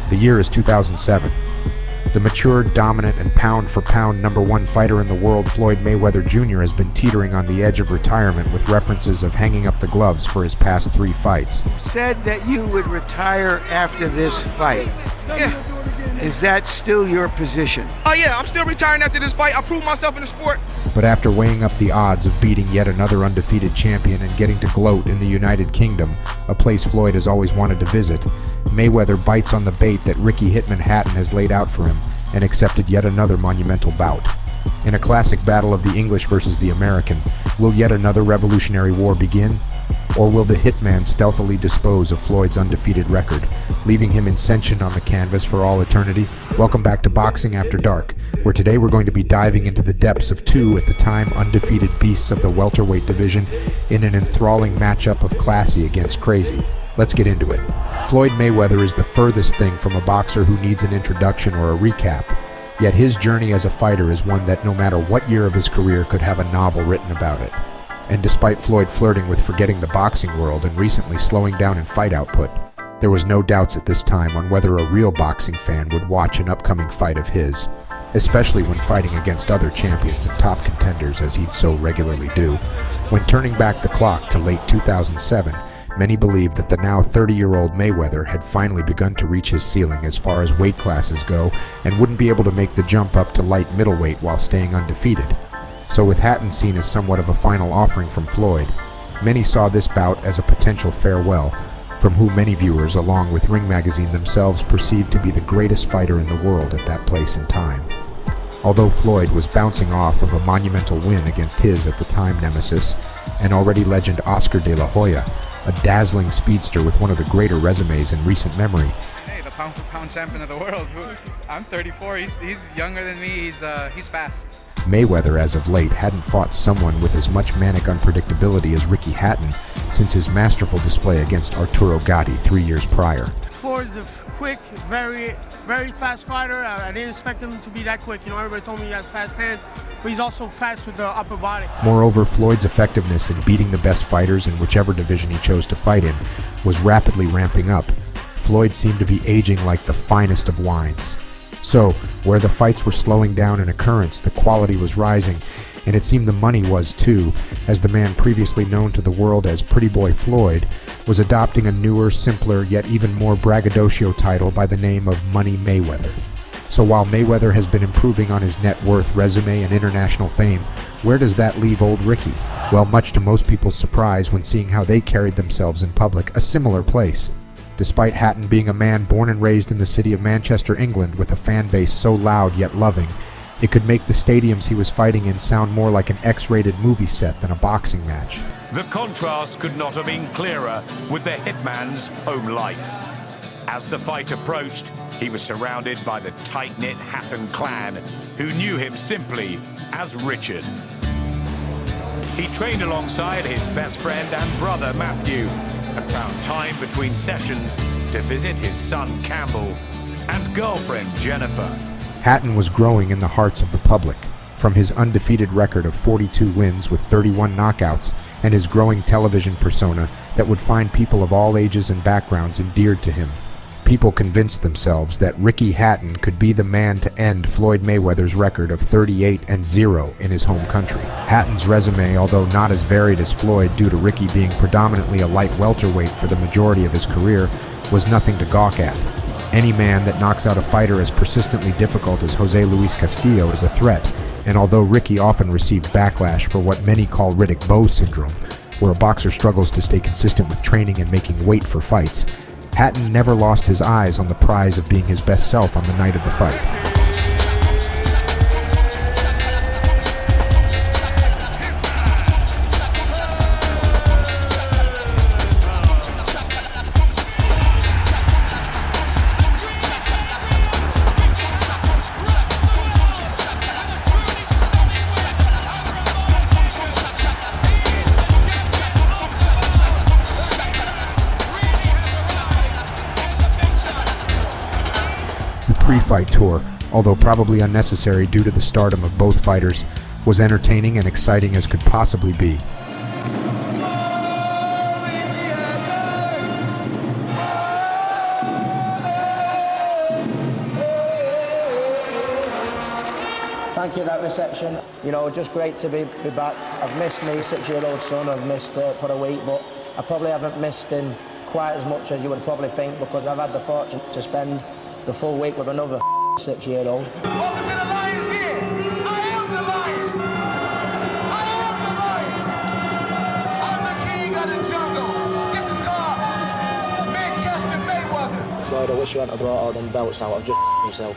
The year is 2007. The mature, dominant, and pound-for-pound #1 fighter in the world, Floyd Mayweather Jr., has been teetering on the edge of retirement with references of hanging up the gloves for his past 3 fights. Said that you would retire after this fight. Yeah. Is that still your position? Oh yeah, I'm still retiring after this fight. I proved myself in the sport. But after weighing up the odds of beating yet another undefeated champion and getting to gloat in the United Kingdom, a place Floyd has always wanted to visit, Mayweather bites on the bait that Ricky Hitman Hatton has laid out for him and accepted yet another monumental bout. In a classic battle of the English versus the American, will yet another Revolutionary War begin? Or will the Hitman stealthily dispose of Floyd's undefeated record, leaving him insentient on the canvas for all eternity? Welcome back to Boxing After Dark, where today we're going to be diving into the depths of 2 at the time undefeated beasts of the welterweight division in an enthralling matchup of classy against crazy. Let's get into it. Floyd Mayweather is the furthest thing from a boxer who needs an introduction or a recap, yet his journey as a fighter is one that no matter what year of his career could have a novel written about it. And despite Floyd flirting with forgetting the boxing world and recently slowing down in fight output, there was no doubts at this time on whether a real boxing fan would watch an upcoming fight of his, especially when fighting against other champions and top contenders as he'd so regularly do. When turning back the clock to late 2007, many believed that the now 30-year-old Mayweather had finally begun to reach his ceiling as far as weight classes go and wouldn't be able to make the jump up to light middleweight while staying undefeated. So with Hatton seen as somewhat of a final offering from Floyd, many saw this bout as a potential farewell, from who many viewers, along with Ring Magazine themselves, perceived to be the greatest fighter in the world at that place and time. Although Floyd was bouncing off of a monumental win against his, at the time, nemesis, and already legend Oscar De La Hoya, a dazzling speedster with one of the greater resumes in recent memory. Hey, the pound-for-pound champion of the world. I'm 34. He's younger than me. He's fast. Mayweather, as of late, hadn't fought someone with as much manic unpredictability as Ricky Hatton since his masterful display against Arturo Gatti 3 years prior. Floyd's a quick, very fast fighter. I didn't expect him to be that quick. You know, everybody told me he has fast hands, but he's also fast with the upper body. Moreover, Floyd's effectiveness in beating the best fighters in whichever division he chose to fight in was rapidly ramping up. Floyd seemed to be aging like the finest of wines. So, where the fights were slowing down in occurrence, the quality was rising, and it seemed the money was too, as the man previously known to the world as Pretty Boy Floyd was adopting a newer, simpler, yet even more braggadocio title by the name of Money Mayweather. So while Mayweather has been improving on his net worth, resume, and international fame, where does that leave old Ricky? Well, much to most people's surprise when seeing how they carried themselves in public, a similar place. Despite Hatton being a man born and raised in the city of Manchester, England, with a fan base so loud yet loving, it could make the stadiums he was fighting in sound more like an X-rated movie set than a boxing match. The contrast could not have been clearer with the Hitman's home life. As the fight approached, he was surrounded by the tight-knit Hatton clan, who knew him simply as Richard. He trained alongside his best friend and brother Matthew, and found time between sessions to visit his son Campbell and girlfriend Jennifer. Hatton was growing in the hearts of the public, from his undefeated record of 42 wins with 31 knockouts and his growing television persona that would find people of all ages and backgrounds endeared to him. People convinced themselves that Ricky Hatton could be the man to end Floyd Mayweather's record of 38-0 in his home country. Hatton's resume, although not as varied as Floyd due to Ricky being predominantly a light welterweight for the majority of his career, was nothing to gawk at. Any man that knocks out a fighter as persistently difficult as Jose Luis Castillo is a threat, and although Ricky often received backlash for what many call Riddick Bowe syndrome, where a boxer struggles to stay consistent with training and making weight for fights, Hatton never lost his eyes on the prize of being his best self on the night of the fight. Pre-fight tour, although probably unnecessary due to the stardom of both fighters, was entertaining and exciting as could possibly be. thank you for that reception. You know, just great to be back. I've missed my 6-year-old son. I've missed for a week, but I probably haven't missed him quite as much as you would probably think, because I've had the fortune to spend the full week with another 6-year-old. Welcome to the Lion's Den. I am the lion. I am the lion. I'm the king of the jungle. This is called Manchester Mayweather. Floyd, I wish you hadn't brought all them belts out. I've just myself.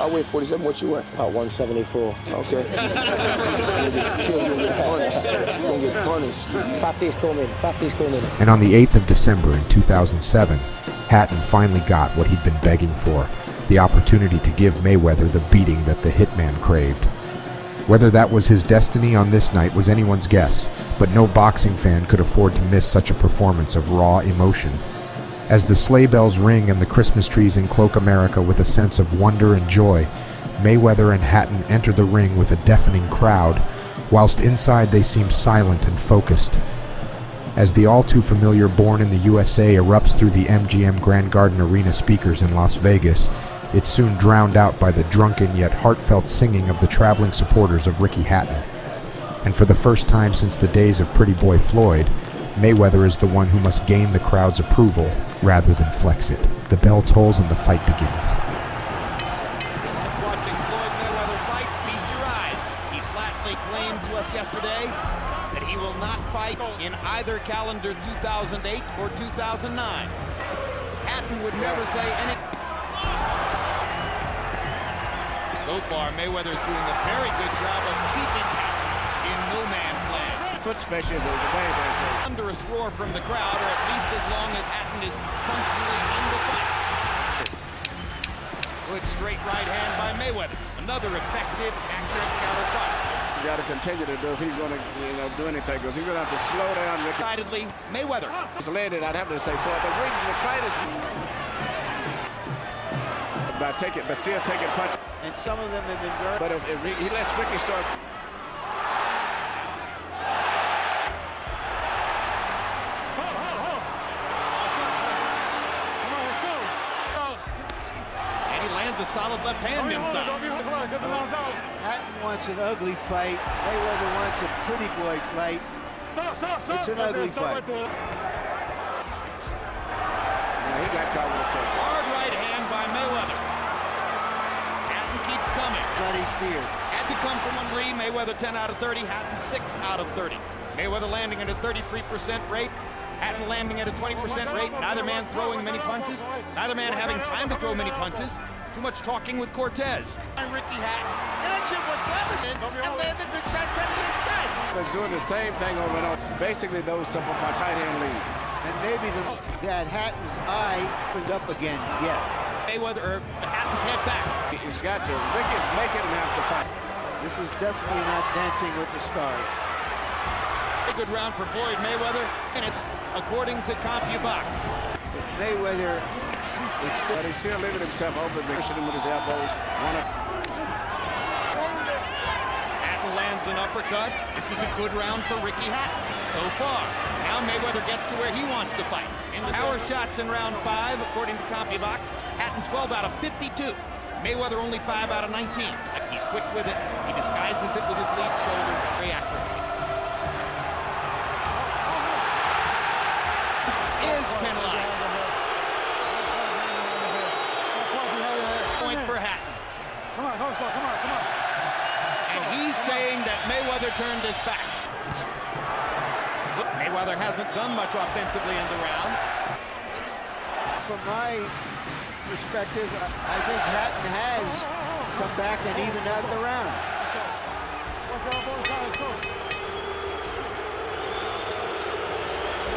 I weigh 47. What you weigh? About 174. Okay. You're gonna get punished. Fatty's coming. Fatty's coming. And on the 8th of December in 2007, Hatton finally got what he'd been begging for, the opportunity to give Mayweather the beating that the hitman craved. Whether that was his destiny on this night was anyone's guess, but no boxing fan could afford to miss such a performance of raw emotion. As the sleigh bells ring and the Christmas trees encloak America with a sense of wonder and joy, Mayweather and Hatton enter the ring with a deafening crowd, whilst inside they seem silent and focused. As the all-too-familiar Born in the USA erupts through the MGM Grand Garden Arena speakers in Las Vegas, it's soon drowned out by the drunken yet heartfelt singing of the traveling supporters of Ricky Hatton. And for the first time since the days of Pretty Boy Floyd, Mayweather is the one who must gain the crowd's approval rather than flex it. The bell tolls and the fight begins. Watching Floyd Mayweather fight, feast your eyes. He flatly claimed to us yesterday that he will not fight in either calendar 2008 or 2009. Hatton would never say any. So far, Mayweather is doing a very good job of keeping Hatton in no man's land. Foot specialist is a very, very serious. Thunderous roar from the crowd, or at least as long as Hatton is functionally in the fight. Good straight right hand by Mayweather. Another effective, accurate counter punch. He's got to continue to do if he's going to do anything, because he's going to have to slow down. Decidedly, Mayweather. He's landed, I'd have to say, for the ring, the fight is but still taking punches. And some of them have been very... But if he lets Ricky start... And he lands a solid left hand inside. Hatton wants an ugly fight. Mayweather wants a pretty boy fight. It's an ugly fight. He got caught with a choke. Hard right hand by Mayweather. Hatton keeps coming. Bloody fear. Had to come from 3. Mayweather 10 out of 30. Hatton 6 out of 30. Mayweather landing at a 33% rate. Hatton landing at a 20% rate. Neither man throwing many punches. Neither man having time to throw many punches. Too much talking with Cortez. And Ricky Hatton. And that's it what Brothers and landed good shots on the inside. They're doing the same thing over and over. Basically, those simple punch, right hand lead. And maybe that Hatton's eye opened up again. Yeah. Mayweather, Hatton's head back. He's got to. Ricky's making him have to fight. This is definitely not Dancing with the Stars. A good round for Floyd Mayweather, and it's according to CompuBox. Mayweather is still... But he's still leaving himself open, pushing him with his elbows. Hatton lands an uppercut. This is a good round for Ricky Hatton so far. Now Mayweather gets to where he wants to fight. In the power shots in round 5, according to CompuBox, Hatton 12 out of 52. Mayweather only 5 out of 19. He's quick with it. He disguises it with his lead shoulder very accurately. Is penalized. Point for Hatton. Come on. And he's saying that Mayweather turned his back. Mayweather hasn't done much offensively in the round. From my perspective, I think Hatton has come back and evened out the round.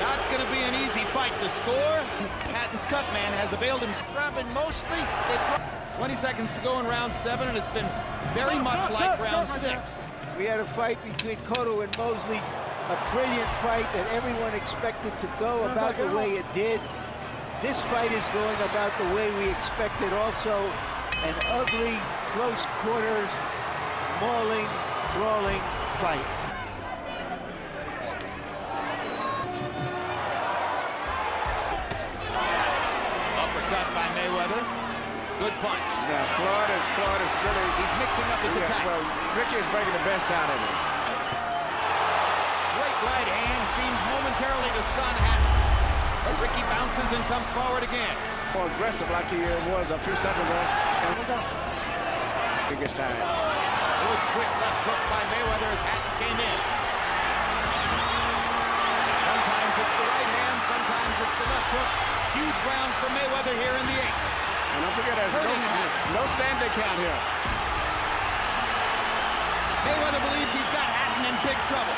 Not going to be an easy fight to score. Hatton's cut man has availed himself. Grabbing mostly. 20 seconds to go in round 7, and it's been very much like round 6. We had a fight between Cotto and Mosley, a brilliant fight that everyone expected to go about the way it did. This fight is going about the way we expected also. An ugly, close quarters, mauling, brawling fight. Uppercut by Mayweather. good punch. Now, Floyd is really... He's mixing up his attack. Well, Ricky is bringing the best out of him. Great right hand seems momentarily to stun Hatton. But Ricky bounces and comes forward again. More aggressive like he was a few seconds ago. Biggest time. Good quick left hook by Mayweather as Hatton came in. Sometimes it's the right hand, sometimes it's the left hook. Huge round for Mayweather here in the 8th. And don't forget, there's no standing count here. Mayweather believes he's got Hatton in big trouble.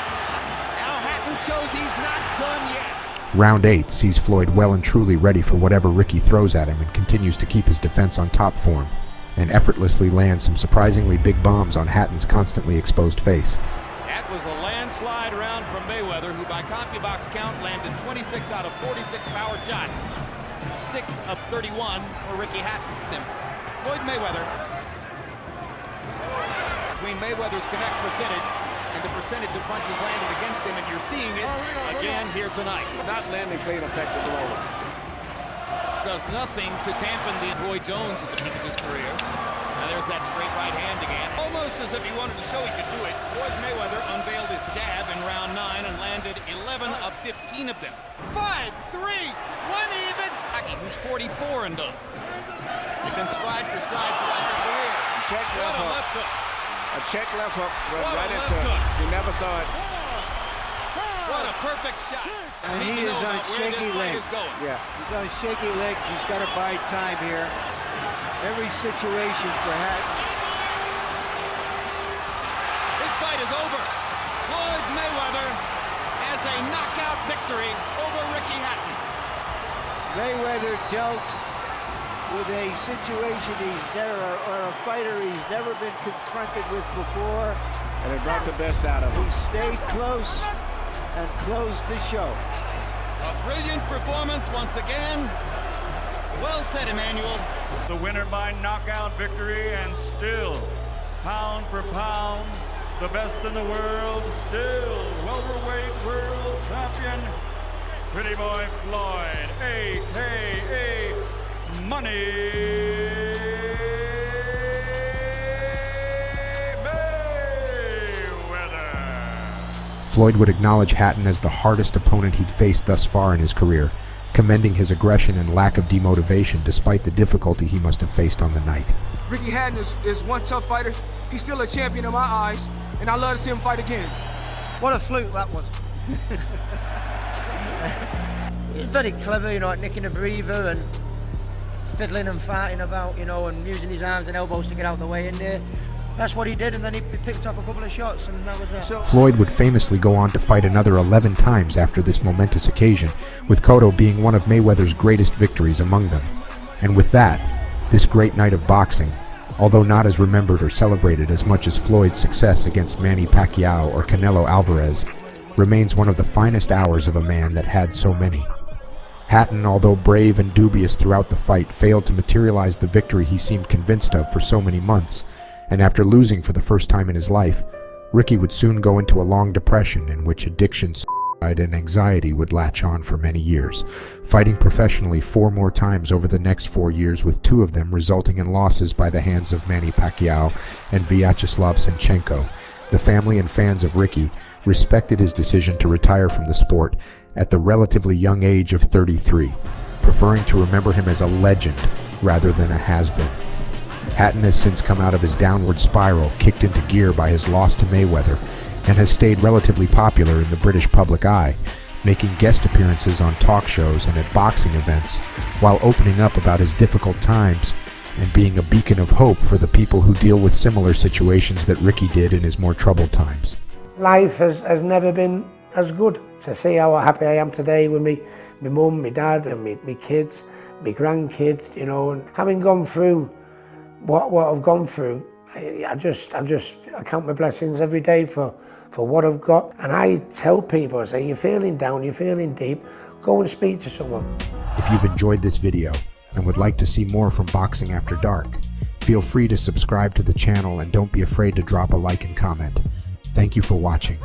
Now Hatton shows he's not done yet. Round 8 sees Floyd well and truly ready for whatever Ricky throws at him and continues to keep his defense on top form, and effortlessly lands some surprisingly big bombs on Hatton's constantly exposed face. That was a landslide round from Mayweather, who by CompuBox count landed 26 out of 46 power shots. 6 of 31 for Ricky Hatton. Floyd Mayweather. Between Mayweather's connect percentage and the percentage of punches landed against him, and you're seeing it again here tonight. Not landing clean, effective blows. Does nothing to dampen the Roy Jones at the peak of his career. Now there's that straight right hand again. Almost as if he wanted to show he could do it. Floyd Mayweather unveiled his jab in round 9 and landed 11 of 15 of them. 5, 3, 1 even. Who's 44 and done. They've been stride for stride throughout their career. Check left hook. Left hook. A check left hook went What right a into left it. hook. You never saw it. What a perfect shot. And he is on shaky legs. Yeah. He's on shaky legs. He's got to bide time here. Every situation for Hatton. This fight is over. Floyd Mayweather has a knockout victory over Ricky Hatton. Mayweather dealt with a situation or a fighter he's never been confronted with before. And it brought the best out of him. He stayed close and closed the show. A brilliant performance once again. Well said, Emmanuel. The winner by knockout victory, and still, pound for pound, the best in the world, still welterweight world champion, Pretty Boy Floyd, a.k.a. Money Mayweather. Floyd would acknowledge Hatton as the hardest opponent he'd faced thus far in his career, commending his aggression and lack of demotivation despite the difficulty he must have faced on the night. Ricky Hatton is one tough fighter. He's still a champion in my eyes, and I love to see him fight again. What a fluke that was. He's very clever, you know, at nicking a breather and fiddling and farting about, you know, and using his arms and elbows to get out of the way. And that's what he did, and then he picked up a couple of shots, and that was it. Floyd would famously go on to fight another 11 times after this momentous occasion, with Cotto being one of Mayweather's greatest victories among them. And with that, this great night of boxing, although not as remembered or celebrated as much as Floyd's success against Manny Pacquiao or Canelo Alvarez, remains one of the finest hours of a man that had so many. Hatton, although brave and dubious throughout the fight, failed to materialize the victory he seemed convinced of for so many months, and after losing for the first time in his life, Ricky would soon go into a long depression in which addiction, suicide, and anxiety would latch on for many years, fighting professionally 4 more times over the next 4 years, with 2 of them resulting in losses by the hands of Manny Pacquiao and Vyacheslav Senchenko. The family and fans of Ricky respected his decision to retire from the sport at the relatively young age of 33, preferring to remember him as a legend rather than a has-been. Hatton has since come out of his downward spiral, kicked into gear by his loss to Mayweather, and has stayed relatively popular in the British public eye, making guest appearances on talk shows and at boxing events, while opening up about his difficult times and being a beacon of hope for the people who deal with similar situations that Ricky did in his more troubled times. Life has never been as good. To see how happy I am today with me mum, my dad and me kids, my grandkids, you know, and having gone through what I've gone through, I count my blessings every day for what I've got. And I tell people, I say, you're feeling down, you're feeling deep, go and speak to someone. If you've enjoyed this video and would like to see more from Boxing After Dark, feel free to subscribe to the channel and don't be afraid to drop a like and comment. Thank you for watching.